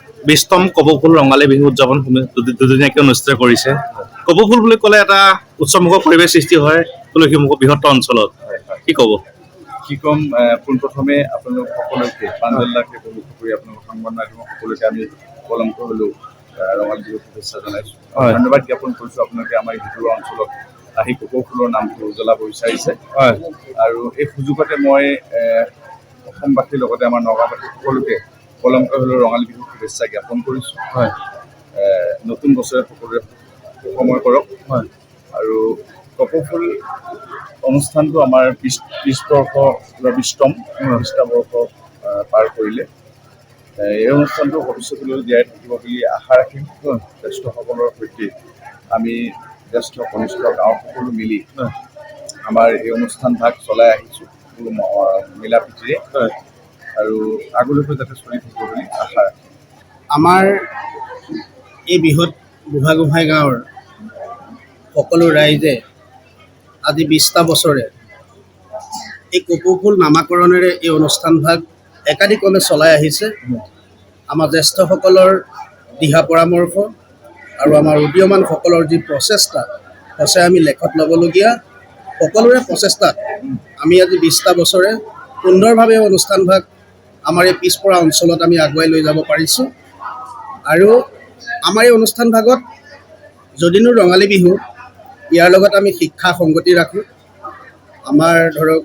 20তম কপৌফুল ৰঙালী বিহু উদযাপন দুদিনীয়াকৈ অনুষ্ঠিত কৰিছে। কপৌফুল বুলি ক'লে এটা উৎসৱমুখৰ পৰিৱেশ সৃষ্টি হয় তুলসীমুখৰ বৃহত্তৰ অঞ্চলত। কি ক'ব? কি ক'ম, পোনপ্ৰথমে আপোনালোক সকলোকে প্ৰাঞ্জলদাকে উপভোগ কৰি আপোনালোক সংবাদ মাধ্যমৰ সকলোকে আমি পলমকৈ হ'লেও ৰঙালী বিহুৰ শুভেচ্ছা জনাইছোঁ। ধন্যবাদ জ্ঞাপন কৰিছোঁ আপোনালোকে আমাৰ এই ভিতৰুৱা অঞ্চলত আহি কপৌফুলৰ নামটো উজ্বলাব বিচাৰিছে। আৰু এই সুযোগতে মই অসমবাসীৰ লগতে আমাৰ নগাঁওবাসী সকলোকে পলমকৈ হ'লেও ৰঙালী বিহুৰ শুভেচ্ছা জ্ঞাপন কৰিছোঁ। নতুন বছৰে সকলোৰে সুসময় কৰক। আৰু কপৌফুল অনুষ্ঠানটো আমাৰ 20তম বৰ্ষ পাৰ কৰিলে। এই অনুষ্ঠানটো ভৱিষ্যতলৈ জীয়াই থাকিব বুলি আশা ৰাখিম। জ্যেষ্ঠসকলৰ সৈতে আমি জ্যেষ্ঠ কনিষ্ঠ গাঁৱৰ সকলো মিলি আমাৰ এই অনুষ্ঠান ভাগ চলাই আহিছোঁ মিলা প্ৰীতিৰে, আৰু আগলৈকে যাতে চলি থাকিব বুলি আশা ৰাখিম। আমাৰ এই বিহুত বুঢ়াগোহাঁই গাঁৱৰ সকলো ৰাইজে আজি 20টা বছৰে এই কপৌফুল নামাকৰণেৰে এই অনুষ্ঠান ভাগ একাধিকলৈ চলাই আহিছে। আমাৰ জ্যেষ্ঠসকলৰ দিহা পৰামৰ্শ আৰু আমাৰ উদীয়মানসকলৰ যি প্ৰচেষ্টা সঁচাই আমি লেখত ল'বলগীয়া। সকলোৰে প্ৰচেষ্টাত আমি আজি 20টা বছৰে সুন্দৰভাৱে অনুষ্ঠান ভাগ আমাৰ এই পিছপৰা অঞ্চলত আমি আগুৱাই লৈ যাব পাৰিছোঁ। আৰু আমাৰ এই অনুষ্ঠান ভাগত যদিনো ৰঙালী বিহু, ইয়াৰ লগত আমি শিক্ষা সংগতি ৰাখোঁ। আমাৰ ধৰক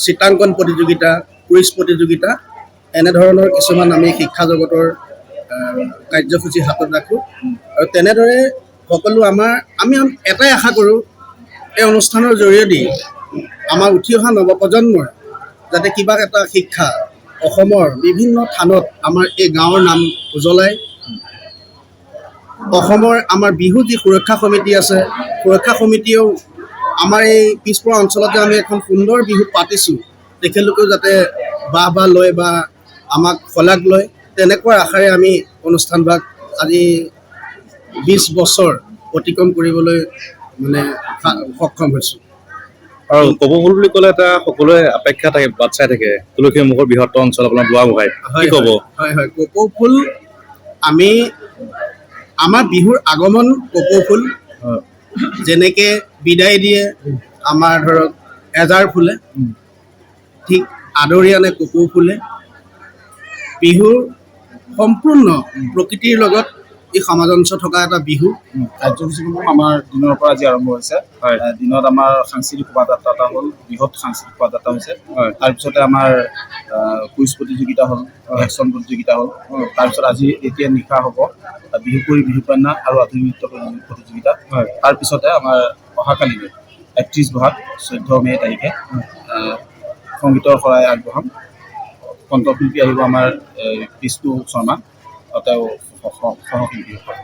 চিত্ৰাংকন প্ৰতিযোগিতা, কুইজ প্ৰতিযোগিতা, এনেধৰণৰ কিছুমান আমি শিক্ষা জগতৰ কাৰ্যসূচী হাতত ৰাখোঁ। আৰু তেনেদৰে সকলো আমি এটাই আশা কৰোঁ, এই অনুষ্ঠানৰ জৰিয়তে আমাৰ উঠি অহা নৱপ্ৰজন্মই যাতে কিবা এটা শিক্ষা অসমৰ বিভিন্ন থানত আমাৰ এই গাঁৱৰ নাম উজ্বলাই। অসমৰ আমাৰ বিহু যি সুৰক্ষা সমিতি আছে, সুৰক্ষা সমিতিয়েও আমাৰ এই পিছপৰা অঞ্চলত যে আমি এখন সুন্দৰ বিহু পাতিছোঁ, তেখেতলোকেও যাতে বাহ লয় বা আমাক শলাগ লয়, তেনেকুৱা আশাৰে আমি অনুষ্ঠান ভাগ আজি 20 বছৰ অতিক্ৰম কৰিবলৈ সক্ষম হৈছোঁ। আৰু কপৌফুল বুলি ক'লে এটা সকলোৱে অপেক্ষা থাকে, বাট চাই থাকে তুলসীমুখৰ বৃহত্তৰ অঞ্চল আপোনাৰ বুঢ়াগোহাঁই। কি ক'ব? হয়, কপৌফুল আমাৰ বিহুৰ আগমন কপৌফুল যেনেকে বিদায় দিয়ে আমাৰ ধৰক এজাৰ ফুলে, ঠিক আদৰি আনে কপৌফুলে। বিহু সম্পূৰ্ণ প্ৰকৃতিৰ লগত এই সামঞ্জস্য থকা এটা বিহু। কাৰ্যসূচীসমূহ আমাৰ দিনৰ পৰা আজি আৰম্ভ হৈছে। দিনত আমাৰ সাংস্কৃতিক শোভাযাত্ৰা এটা হ'ল, বৃহৎ সাংস্কৃতিক শোভাযাত্ৰা হৈছে। তাৰপিছতে আমাৰ কুইজ প্ৰতিযোগিতা হ'ল, একশ্যন প্ৰতিযোগিতা হ'ল। তাৰপিছত এতিয়া নিশা হ'ব বিহুকুৰি, বিহু কন্যা আৰু আধুনিক নৃত্য প্ৰতিযোগিতা। তাৰপিছতে আমাৰ অহাকালিলৈ 31 ব'হাগ 14 মে' তাৰিখে সংগীতৰ শৰাই আগবঢ়াম। কণ্ঠশিল্পী আহিব আমাৰ বিষ্ণু শৰ্মা, তেওঁ সহশিল্পী হ'ব।